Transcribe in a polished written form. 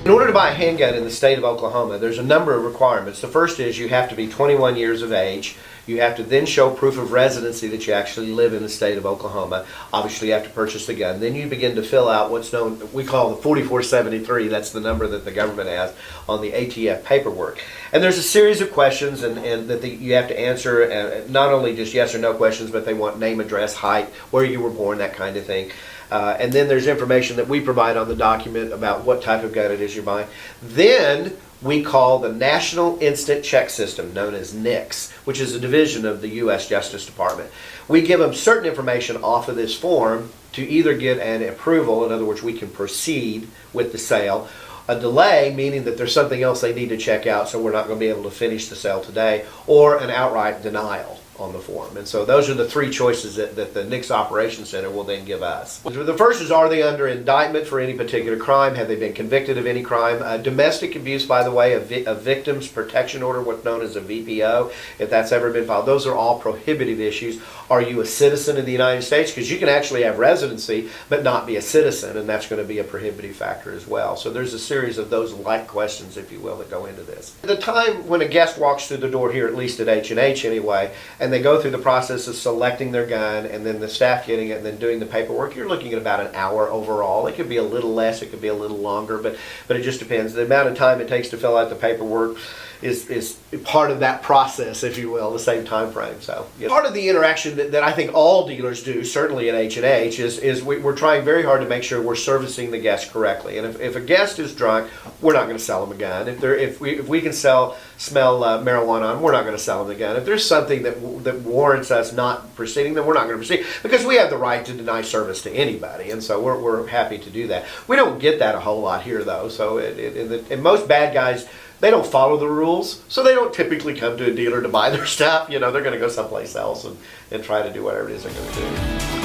In order to buy a handgun in the state of Oklahoma, there's a number of requirements. The first is you have to be 21 years of age. You have to then show proof of residency that you actually live in the state of Oklahoma. Obviously, you have to purchase the gun. Then you begin to fill out what's known, we call the 4473. That's the number that the government has on the ATF paperwork. And there's a series of questions and that you have to answer, not only just yes or no questions, but they want name, address, height, where you were born, that kind of thing. And then there's information that we provide on the document about what type of gun it is you're buying. Then we call the National Instant Check System, known as NICS, which is a division of the U.S. Justice Department. We give them certain information off of this form to either get an approval, in other words, we can proceed with the sale, a delay, meaning that there's something else they need to check out, so we're not going to be able to finish the sale today, or an outright denial on the form. And so those are the three choices that the NICS Operations Center will then give us. The first is, are they under indictment for any particular crime? Have they been convicted of any crime? Domestic abuse, by the way, a Victims Protection Order, what's known as a VPO, if that's ever been filed. Those are all prohibited issues. Are you a citizen of the United States? Because you can actually have residency but not be a citizen, and that's going to be a prohibitive factor as well. So there's a series of those like questions, if you will, that go into this. The time when a guest walks through the door here, at least at H&H anyway, and they go through the process of selecting their gun and then the staff getting it and then doing the paperwork, you're looking at about an hour overall. It could be a little less, it could be a little longer, but it just depends. The amount of time it takes to fill out the paperwork is part of that process, if you will, the same time frame. So yeah. Part of the interaction that I think all dealers do, certainly at H&H, is we're trying very hard to make sure we're servicing the guest correctly. And if a guest is drunk, we're not going to sell them a gun. If we can smell marijuana on, we're not going to sell them the gun. If there's something that warrants us not proceeding, then we're not going to proceed, because we have the right to deny service to anybody, and so we're happy to do that. We don't get that a whole lot here, though. So and most bad guys, they don't follow the rules, so they don't typically come to a dealer to buy their stuff. You know, they're going to go someplace else and try to do whatever it is they're going to do.